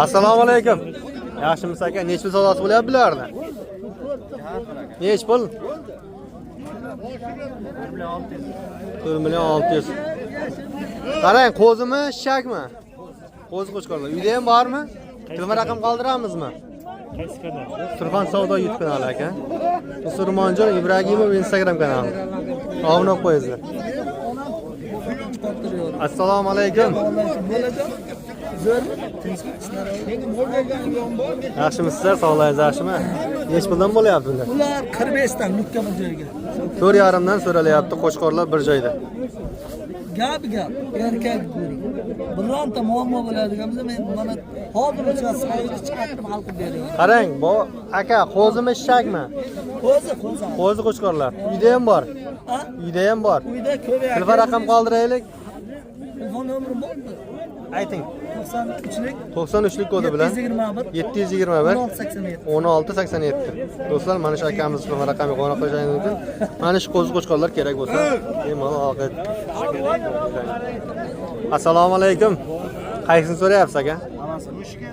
Assalomu alaykum. Yaxshimisiz aka? Nechta savdosi bo'lyapti bularni? Nech pul? 4 million 600. Qarang, qo'zimi, shakmi? Qo'zi qo'chqorlar. Uyda ham bormi? Telefon raqam qoldiramizmi? Surxon savdo YouTube kanali aka. Surmonjon Ibragimov Instagram kanali. Obuna qo'yinglar. Assalomu alaykum. Yaxshimisizlar? Sog'lig'ingiz yaxshimi? Nech puldan bo'lyapti bular? Ular 45 dan nukka bir joyga. 4,5 dan so'ralyapti qo'chqorlar bir joyda. Gap erkak ko'ring. Bironta muammo bo'ladigan bo'lsa men mana hozir uchasini chiqarib hal qilib beraman. Qarang, bu aka qo'zimi shakmi? Qo'zi qo'chqorlar. Uyda ham bor. Uyda ham bor. Uyda ko'p. Telefon raqam qoldiraylik. Telefon nomerim bormi? Ayting. 93lik 93lik kodi bilan 721 1687. Do'stlar, mana shu akamiz telefon raqamiga qo'ng'iroq qilishingiz mumkin. Mana shu qo'zi qo'chqorlar kerak bo'lsa, bemalol aloqa. Assalomu alaykum. Qaysini so'rayapsiz aka?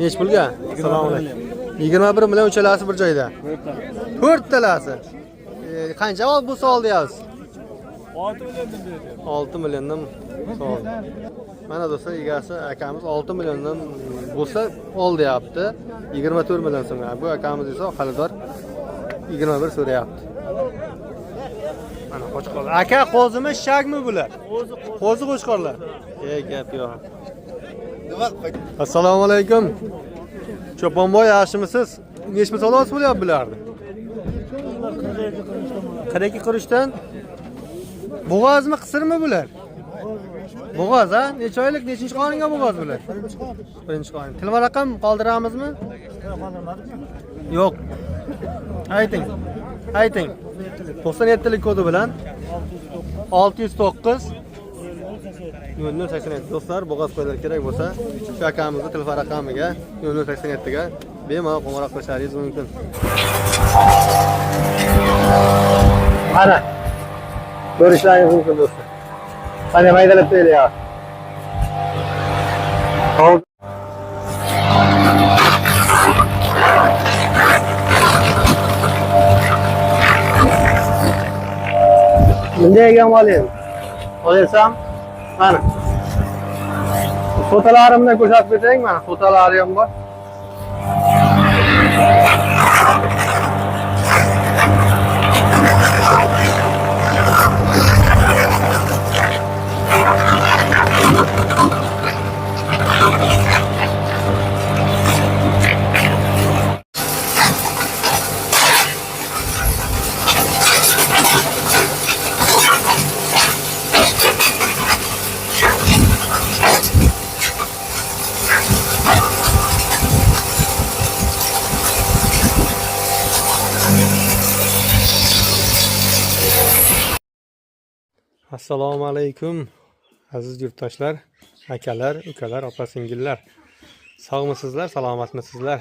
Nech pulga? Assalomu alaykum. 21 million uchalasi bir joyda. 4 talasi. Qancha bu savol deyapsiz? 6 milliondan savol. Mana do'stlar, egasi akamiz 6 milliondan bo'lsa ol deyapti. 24 million so'm. Bu akamiz esa xaridor 21 so'rayapti. Mana qo'chqorlar. Aka, qo'zimi, shakmi bular? Qo'zi qo'chqorlar. Gap yo'q. Assalomu alaykum. Cho'ponboy, yaxshimisiz? Nechta savdosi bo'lyapti bularni? 42 qurishdan. Bo'g'ozmi, qisirmi bular? Bo'g'oz, ha? Necha oylik, nechinchi qoringa bo'g'oz bular? Birinchi qorin. Telefon raqam qoldiramizmi? Yo'q. Ayting. 97lik kodi bilan 609 0087. Do'stlar, bo'g'oz qo'ylar kerak bo'lsa, shu akamizning telefon raqamiga 0087 ga bemalol qo'ng'iroq qilishingiz mumkin. Mana ko'rishlaringiz mumkin do'stlar. Qani maydalab beriyor. Hop. Bunday ham olayım. Olaysam, mana. Fotolarimni ko'rsatib bering, mana fotolari ham bor. Assalomu alaykum aziz yurtdoshlar, akalar, ukalar, opa-singillar. Sog'misizlar, salomatmisizlar?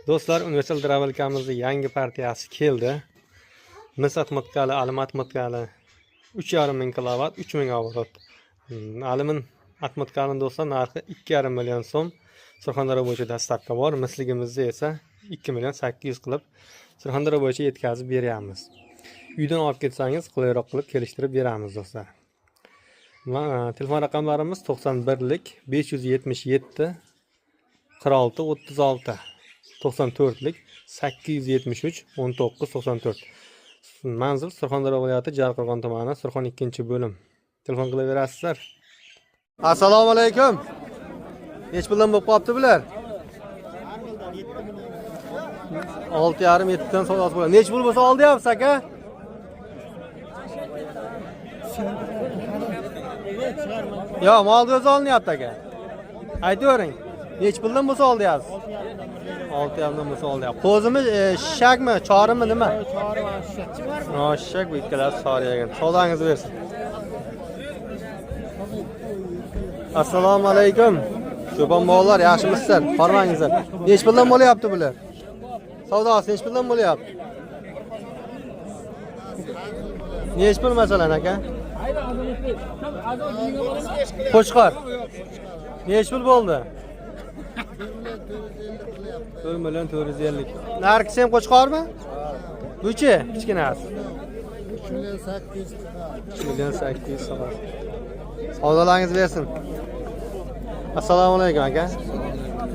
Do'stlar, Universal Travelkamizning yangi partiyasi keldi. Mis atmotkali, alim atmotkali 3,5 ming kilovat, 3 ming oborot. Alimin atmotkali do'stlar narxi 2,5 million so'm. Surxondaryo bo'yicha dastavka bor. Misligimizda esa 2 million 800 qilib Surxondaryo bo'yicha yetkazib beramiz. Uydan olib ketsangiz qulayroq qilib kelishtirib beramiz do'stlar. Telefon raqamlarimiz 91lik 577 46 36, 94lik 873 19 94. Manzil Surxondaryo viloyati Jarqo'rg'on tumani, Surxon 2-bo'lim. Telefon qilaverasizlar. Assalomu alaykum. Nech puldan bo'lib qopti bular? 6,5-7 dan savdosi bo'ladi. Nech pul bo'lsa oldi yapsiz aka? Yo, molni o'zi olinyapti aka. Aytavering. Nech puldan bo'lsa oldi yapsiz? 6,5 dan bo'lsa oldi yapsiz. Qo'zimi, shakmi, chorimi nima? Chori, shak bu ikkalasi soriyagan. Savdangizni bersin. Assalomu alaykum. Cho'pon bolalar, yaxshimisizlar? Farmangizlar. Nech puldan bo'lyapti bular? Savdosi nech puldan bo'lyapti? Nech pul masalan aka? Qo'chqor. Neç pul bo'ldi? 4 million 450. Narxi ham qo'chqormi? Buchi, kichkinasi. 3 million 800. 3 million 800 xolos. Savdolaringiz bersin. Assalomu alaykum aka.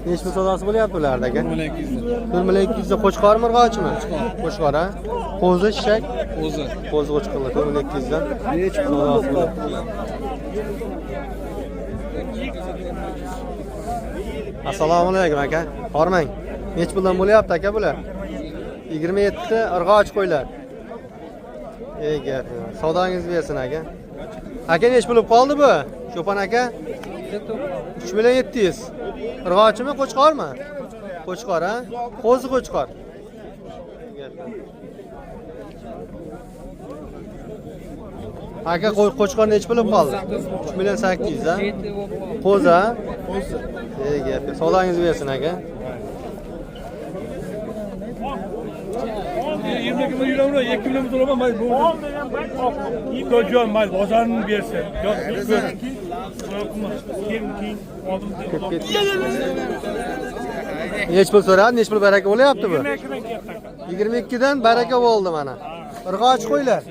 Nech pul savdosi bo'lyapti ularda aka? 4 million 200 da qo'chqormi, urg'ochimi? Qo'chqor a? Qo'zi, shishak? Qo'zi. Qo'zi qo'chqorlar 4 million 200 dan. Nech pul savdosi bo'lyapti? Assalomu alaykum aka. Hormang. Nech puldan bo'lyapti aka bular? 27 ta urg'och qo'ylar. Ey gap. Savdoingizni bersin aka. Aka nech pul qoldi bu? Cho'pon aka? 3 million 700. Urg'ochimi, qo'chqormi? Qo'chqor a? Qo'zi qo'chqor. Aka qo'chqor nech pul qoldi? 3 million 800 a? Qo'zi a? Qo'zi. Ey gap. Savdoingizni bersin aka. 22 milyon euro, 2 milyon dolar mayli bu. Ko'jon mayli bozorini bersin. Yo'q, Nech pul so'radi? Nech pul baraka bo'lyapti bu? 22 dan baraka bo'ldi mana. Urg'och qo'ylar.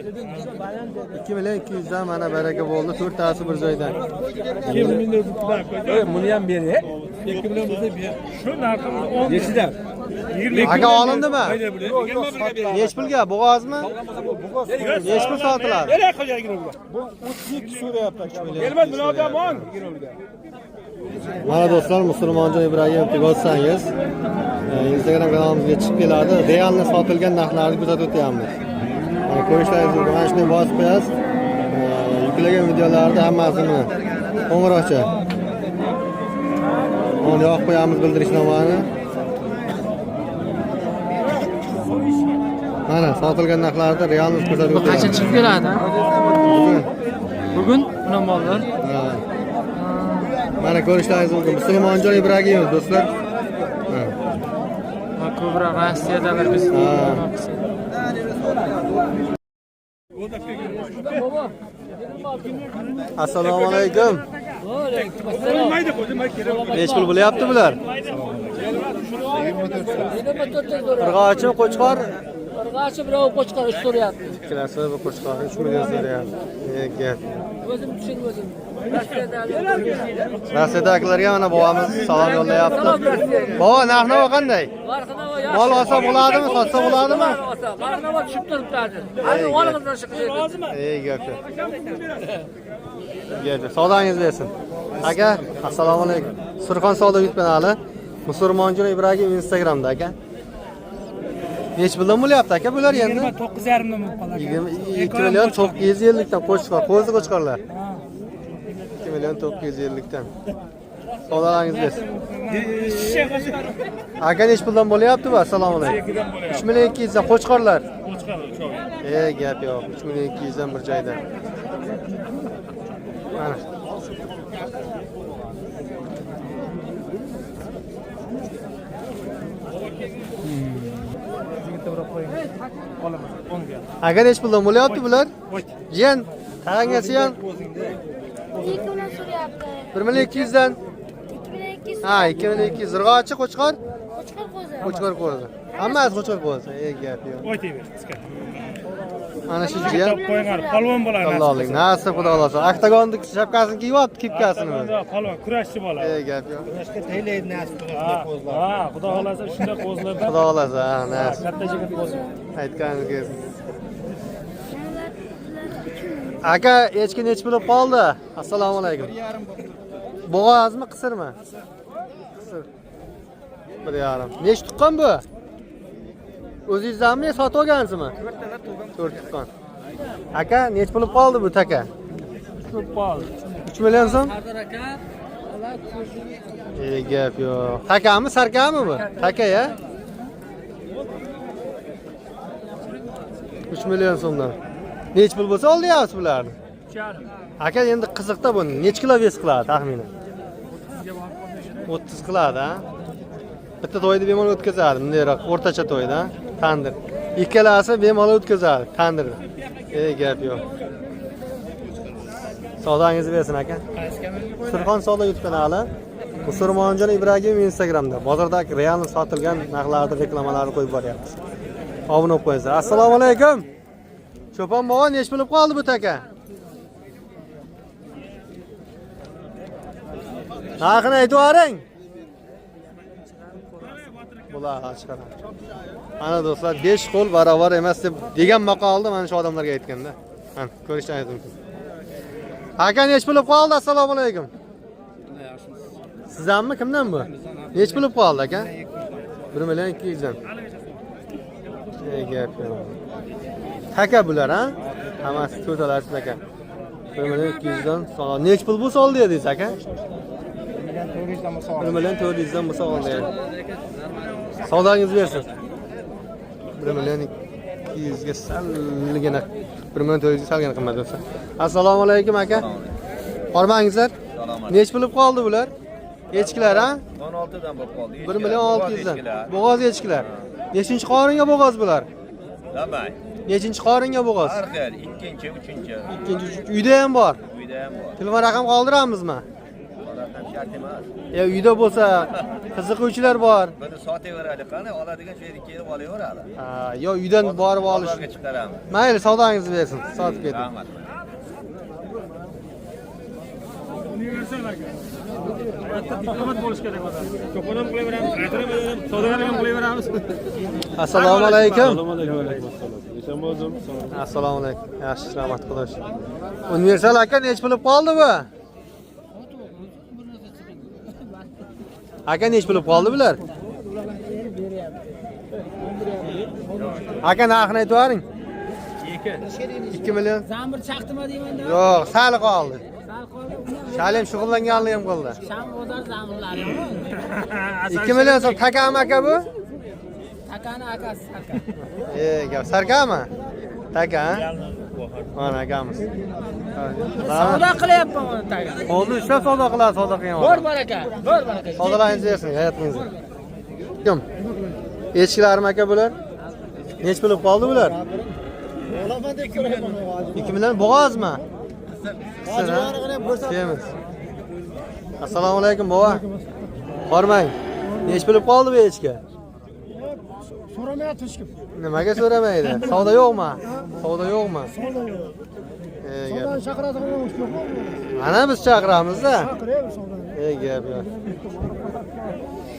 2 million 200 dan mana baraka bo'ldi. 4 tasi bir joydan. 2 milyon dolar. Buni ham ber. 2 milyon dolar ber. Shu narxini 10. Nechidan? Aka olindimi? Nech pulga? Bo'g'ozmi? Nech pul sotiladi? Bu 32 so'rayapti. Kelmas biladan Mana do'stlar, Musulmonjon Ibragimovni ko'rsangiz, Instagram kanalimizga chiqib keladi. Realni sotilgan narxlarni kuzatib o'tyapmiz. Ko'rishlaringiz mumkin. Mana shunday bosib qo'yasiz. Yuklagan videolarda hammasini qo'ng'iroqcha. Uni yoqib qo'yamiz bildirishnomani. Mana sotilgan narxlarda realni ko'rsatib o'tyapmiz. Qancha chiqib keladi? Bugun buni mollar. Mana ko'rishlaringiz mumkin. Musulmonjon Ibragimov do'stlar. Ko'proq Rossiyadalar biz. Assalomu alaykum. Nech pul bo'lyapti bular? 24 qo'chqor. Urg'ochi birov qo'chqor so'rayapti. Ikkalasi bir qo'chqor 3 million so'rayapti. Gap. O'zim tushirib o'zim. Rossiyadagilarga mana bobomiz salom yo'llayapti. Bobo, narx-navo qanday? Mol olsa bo'ladimi, sotsa bo'ladimi? Narx-navo tushib turibdi. Hali olg'izdan chiqib. Ey gap. Gap. Savdoingiz bersin. Aka, assalomu alaykum. Surxon savdo YouTube kanali. Musulmonjon Ibragimov Instagramda aka. Nech puldan bo'lyapti aka bular endi? 29,5 ming qoladi. 2 million 950 dan qo'chqor, qo'zi qo'chqorlar. 2 million 950 dan. Savdolaringiz bersin. Aka nech puldan bo'lyapti bu? Assalomu alaykum. 3 million 200 dan qo'chqorlar. Gap yo'q. 3 million 200 dan bir joyda. Mana. Aka nech puldan bo'lyapti bular? Yen, tag'ingasi ham 2 million so'rayapti. 1 million 200 dan. 2 million 200. Ha, 2 million 200. Zirg'ochi qo'chqor? Qo'chqor qo'zi. Qo'chqor qo'zi. Hammasi qo'chqor qo'zi. Gap yo'q. Ana shu jiyan. Qo'yinglar, polvon bo'ladi. Allohlik, nasib xudo xolasa. Oktagonni shapkasini kiyyapti, kipkasini. Polvon, kurashchi bo'ladi. Gap yo'q. Ha, xudo xolasa shunday qo'zlardan. Xudo xolasa, nasib. Katta jigit qo'zi. Aytganingiz. Aka, echki nech pul qoldi? Assalomu alaykum. Bo'g'ozmi, qisirmi? Qisir. 1,5. Nech tuqqan bu? O'zingizdanmi, sotib olgansizmi? 4 tuqqan. Aka, nech pul qoldi bu taka? 3 million so'm? Gap yo'q. Takami, sarkami bu? Taka ya? 3 million so'mdan. Nech pul bo'lsa olyapsiz bularni? 3,5. Aka, endi qiziqda bu nech kilo vес qiladi taxminan? 30 qiladi, ha? Bitta to'yni bemalol o'tkazadi, bundayroq o'rtacha to'yda, tandir. Ikkalasi bemalol o'tkazadi, tandirda. Gap yo'q. Savdoingizni bersin aka. Surxon savdo YouTube kanali. Musulmonjon Ibragimov Instagramda bozordagi realni sotilgan narxlarni reklamalarni qo'yib boryapmiz. Obuna bo'lib qo'yinglar. Assalomu alaykum. Cho'pon bobo nech bo'lib qoldi bu taka? Narxini aytib yuboring. Bular chiqadi. Ana do'stlar 5 qo'l barobar emas deb degan maqolni mana shu odamlarga aytganda. Mana ko'rishdan aytdim. Aka nech bo'lib qoldi? Assalomu alaykum. Sizdanmi? Kimdan bu? Nech bo'lib qoldi aka? 1 million 200 dan. Gap yo'q. Taka bular, ha? Hammasi to'dalarsiz aka. 1 million 200 dan. Nech pul bu soldi dedingiz aka? 1 million 400 dan bu soldi. Savdangizni bersin. 1 million 200 ga salligina 1 million 400 ga salgina qimmat bo'lsa. Assalomu alaykum aka. Hormangizlar. Nech bo'lib qoldi bular? Echkilar, ha? 16 dan bo'lib qoldi. 1 million 600 dan. Bo'g'oz echkilar. Nechinchi qoringa bo'g'oz bular? Damay. Nechinchi qoringa bo'g'oz? Har xil, ikkinchi, uchinchi. Ikkinchi uyda ham bor. Uyda ham bor. Telefon raqam qoldiramizmi? Raqam shart emas. Uyda bo'lsa qiziquvchilar bor. Buni sotaveradi, qani oladigan joyga kelib olaveradi. Yo uydan borib olish. Bozorga chiqaramiz. Mayli, savdangizni bersin. Sotib keting. Rahmat. Diplomat bo'lish kerak odam. Cho'pon ham qilaveramiz, aytirib beramiz, savdogar ham qilaveramiz. Assalomu alaykum. Assalomu alaykum. Assalomu alaykum. Yaxshi, rahmat xudosh. Universal aka nech bo'lib qoldi bu? Aka nech bo'lib qoldi bular? Aka narxini aytib yuboring. 2 million. Zamir chaqdimi deyman-da. Yo'q, sal qoldi. Sal qoldi. Shalim shug'ullanganli ham qildi. Sham bozor zamirlari. 2 million so'm takam aka bu? Takani akasi aka. Gap sarkami? Taka, ha? Mana akamiz. Savdo qilyapman uni taka. Qo'lni ushlab savdo qiladi, savdo qilgan. Bor baraka, bor baraka. Savdolaringizni bersin, hayotingizni. Kim? Echkilarmi aka bular? Nech bo'lib qoldi bular? 2 million bo'g'ozmi? Semiz. Assalomu alaykum bova. Hormang. Nech bo'lib qoldi bu echki? So'ramayapti hech kim. Nimaga so'ramaydi? Savdo yo'qmi? Savdo yo'qmi? Savdoni chaqiradigan yo'qmi? Mana biz chaqiramiz-da. Chaqiraymi savdoni? Gap yo'q.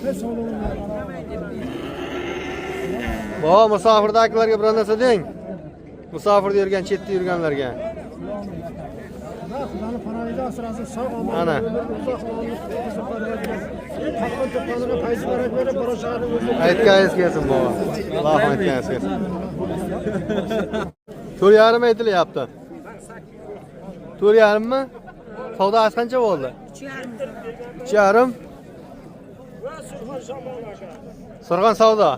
Hech savdoni. Bova, musofirdagilarga bir narsa deng. Musofirda yurgan, chetda yurganlarga. Xudoning panohida asrasin, sog' omon. Ana. Taqqan fayzi barak berib borishadi. Aytganingiz kelsin bova. Alloh aytganingiz kelsin. 4,5 aytilyapti. 4,5 mi? Savdosi qancha bo'ldi? 3,5. Surg'on savdo.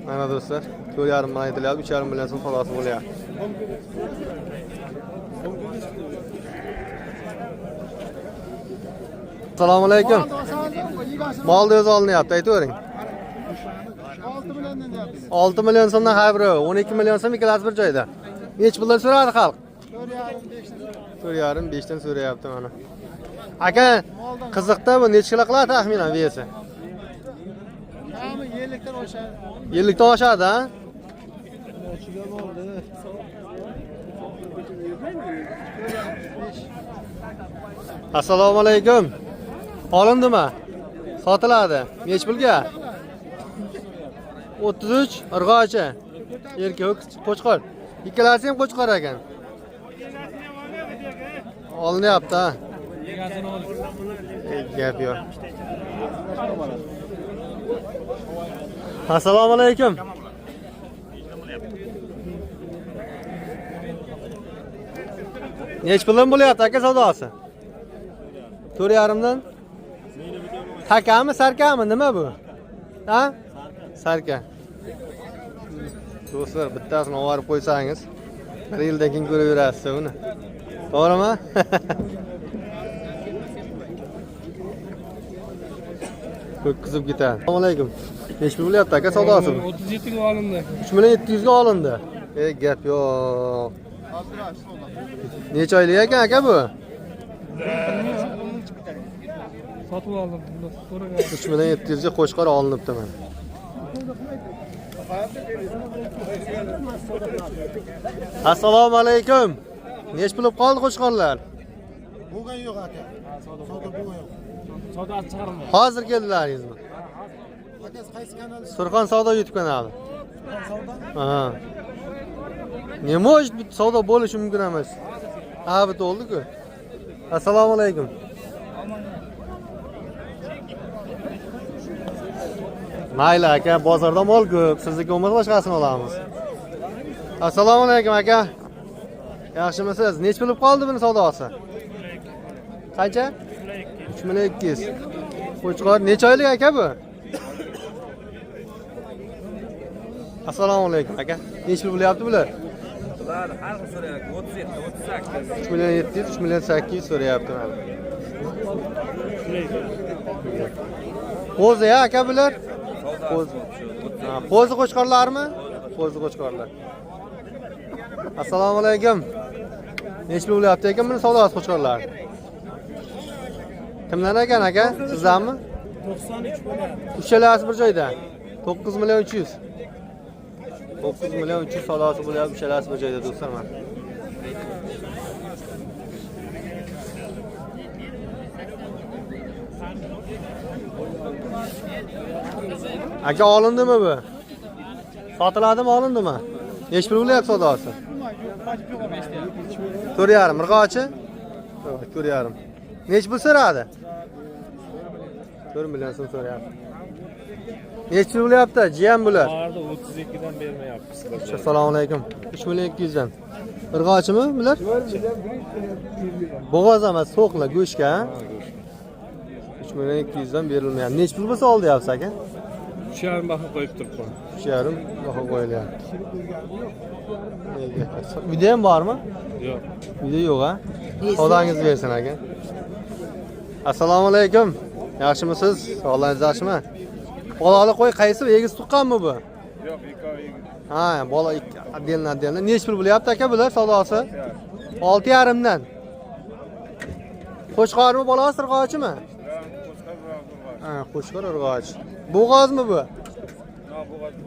Mana do'stlar, 4,5 million aytilyapti, 3,5 million so'm savdosi bo'lyapti. Assalomu alaykum. Molni o'zi olinyapti, aytavering. 6 milliondan deyapti. 6 million so'mdan xabari, 12 million so'm ikkalasi bir joyda. Nech puldan so'radi xalq? 4,5 5 dan so'rayapti mana. Aka, qiziqda bu necha kilo qiladi taxminan vesi? Kami 50 dan oshadi. 50 dan oshadi, ha? Assalomu alaykum. Olindimi? Sotiladi. Nech pulga? 33 urg'ochi. Erkak qo'chqor. Ikkalasi ham qo'chqor ekan. Olinyapti, ha? Gap yo'q. Assalomu alaykum. Nech puldan bo'lyapti aka savdosi? 4,5 dan. Takami, sarkami, nima bu? Ha? Sarka. Do'stlar, bittasini olib qo'ysangiz, 1 yildan keyin ko'raverasiz uni. To'g'rimi? Ko'kizib ketadi. Assalomu alaykum. Nech pul bo'lyapti aka savdosi bu? 37 ga olindi. 3 million 700 ga olindi. Gap yo'q. Necha oylik ekan aka bu? Sotib oldim. 3 million 700 ga qo'shqor olinibdi mana. Assalomu alaykum. Nech pul qoldi qo'shqorlar? Bo'lgan yo'q aka. Savdo bo'lgan yo'q. Savdo chiqarma. Hozir keldilaringizmi? Akasi qaysi kanal? Surxon savdo YouTube kanali. Savdo? Ha. Nima ish bu savdo bo'lishi mumkin emas. Ha, bu bo'ldi-ku. Assalomu alaykum. Mayli aka, bozorda mol ko'p. Sizniki bo'lmasa boshqasini olamiz. Assalomu alaykum aka. Yaxshimisiz? Nech pul qoldi buni savdosi? Qancha? 3200. Qo'chqor necha oylik aka bu? Assalomu alaykum aka. Nech pul bo'lyapti bular? Ular har xil so'rayapti. 37, 38. 3 million 700, 3 million 800 so'rayapti mana. Qo'zi ya aka bular? Qo'zi. Ha, qo'zi qo'chqorlarmi? Qo'zi qo'chqorlar. Assalomu alaykum. Nech pul bo'lyapti ekan buni savdosi qo'chqorlar? Kimlar ekan aka? Sizlarmi? 93 bo'lyapti. Uchalasi bir joyda. 9 million 300. 9 million 300 savdosi bo'lyapti, uchalasi bir joyda do'stlar mana. Aka olindimi bu? Sotiladimi, olindimi? Nech pul bo'lyapti savdosi? 4,5 mirg'ochi? 4,5. Nech pul so'radi? 4 million so'm so'rayapti. Nech pul bo'lyapti? Jiyan bular. Barda 32 dan bermayapsiz. Assalomu alaykum. 3 million 200 dan. Irg'ochimi bular? Bo'g'oz emas, so'qlar, go'shka. 3 million 200 dan berilmayapti. Nech pul bo'lsa oldi yapsiz aka? 3,5 baho qo'yib turibman. 3,5 baho qo'yilyapti. Uyda ham bormi? Yo'q. Uyda yo'q ha? Savdangizni bersin aka. Assalomu alaykum. Yaxshimisiz? Sog'lig'ingiz yaxshimi? Bolali qo'y qaysi? Egiz tuqqanmi bu? Yo'q, ikkovi. Ha, bola отдельно. Nech pul bo'lyapti aka bular savdosi? 6,5 dan. Qo'chqormi, bolasi irg'ochimi? Ha, qo'chqor irg'och. Bo'g'ozmi bu?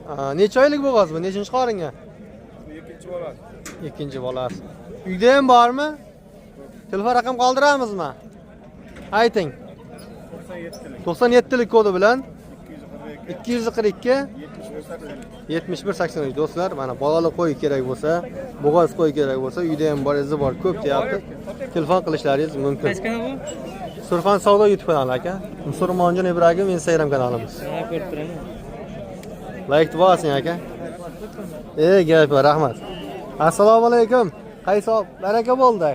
Ha, necha oylik bo'g'oz bu? Nechinchi qoringa? Ikkinchi bolasi. Ikkinchi bolasi. Uyda ham bormi? Telefon raqam qoldiramizmi? Ayting. 97lik kodi bilan 242 7183 do'stlar, mana bolali qo'y kerak bo'lsa, bo'g'oz qo'y kerak bo'lsa, uyda ham bor, izi bor, ko'p deyapti. Telefon qilishlaringiz mumkin. Qaysi kanal bu? Surxon savdo YouTube kanali aka. Musulmonjon Ibragim Instagram kanalimiz. Ha, ko'rib turaman. Like bosing aka. Gap bor, rahmat. Assalomu alaykum. Qaysi baraka bo'ldi?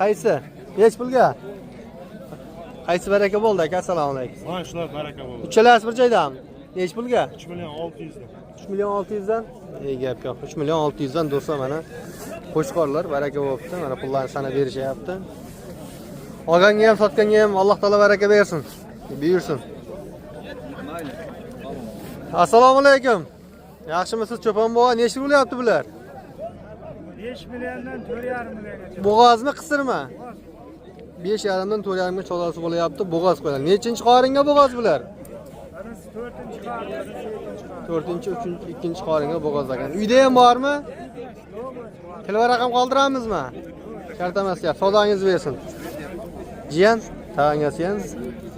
Qaysi? Hech pulga? Qaysi baraka bo'ldi aka? Assalomu alaykum. Mana shular baraka bo'ldi. Uchalasi bir joydami? Nech pulga? 3 million 600 dan. 3 million 600 dan. Gap yo'q. 3 million 600 dan do'stlar mana. Qo'shqorlar baraka bo'libdi. Mana pullarni sanab berishyapti. Olganga ham, sotganga ham Alloh taolo baraka bersin. Buyursin. Assalomu alaykum. Yaxshimisiz cho'pon bobo? Nech pul bo'lyapti bular? 5 milliondan 4,5 milliongacha. Bo'g'ozmi, qisirmi? 5,5 dan 4,5 ga cho'losi bo'lyapti. Bo'g'oz qo'yiladi. Nechinchi qoringa bo'g'oz bular? 4-chi qor, 4-chi, 3-chi, 2-chi qoringa bo'g'oz ekan. Uyda ham bormi? Telefon raqam qoldiramizmi? Shartamas gap. Savdangizni bersin. Jiyan, tavangasi ham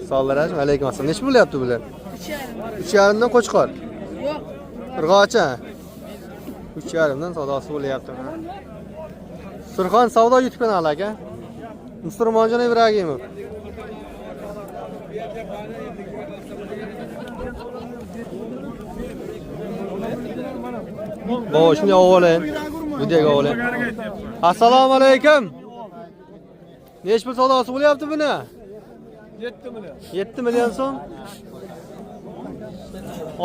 Sallaraj, alaykum assalom. Nech bo'lyapti bular? 3,5 dan qo'chqor. Yo'q. Irg'ochi. 3,5 dan savdosi bo'lyapti. Surxon savdo YouTube kanali aka. Musulmonjon Ibragimov. Bo, shunday o'g'lim. Videoga o'g'lim. Assalomu alaykum. Nech pul savdosi bo'lyapti buni? 7 million. 7 million so'm.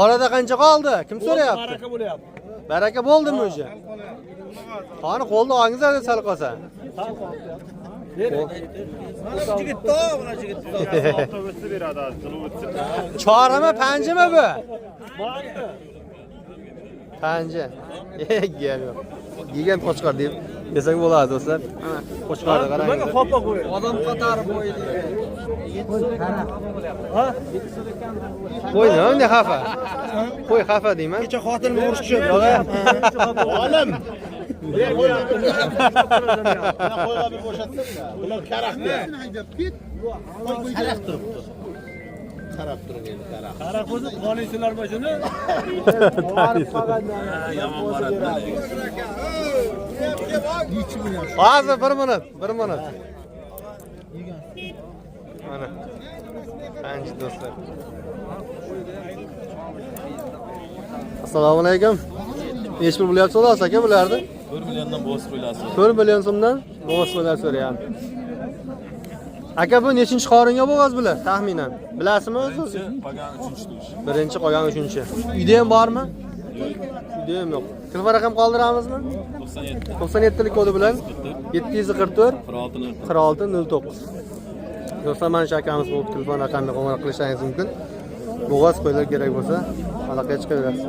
Orada qancha qoldi? Kim so'rayapti? Baraka bo'lyapti. Baraka bo'ldimi o'zi? Qani qo'lda olingizlar sal qolsa. Avtobusda beradi, tiluvchi. Chorimi, panjimi bu? Panja. Gap yo'q. yegan qo'chqor deb desak bo'ladi do'stlar. Mana qo'chqorni qarang. Odam qatori bo'ydi. Qo'y nima bunday xafa? Qo'y xafa deyman. Kecha xotinni urishib. Olim. Qo'yga bir bo'shatsin-da. Bular karaxtda. Qarab turibdi. Qarab turib endi qarab. Qarab o'zi qo'lisizlar mana shuni. Yomon boradi. Hozir 1 minut. Mana. Qancha do'stlar. Assalomu alaykum. Necha pul bo'lyapti xolos aka bularni? 1 milliondan bosib qo'yilasiz. 4 million so'mdan bo'g'izlar so'rayapti. Aka bu nechinchi qoringa bo'g'oz bular taxminan? Bilasizmi o'zingiz? Pagan 3-chi tush. Birinchi qolgan 3-chi. Uyda ham bormi? Uyda ham yo'q. Telefon raqam qoldiramizmi? 97 97lik kodi bilan 744 46 4609. Do'stlar, mana shu akamiz bu telefon raqamiga qo'ng'iroq qilishingiz mumkin. Bo'g'oz qo'ylar kerak bo'lsa, aloqaga chiqaverasiz.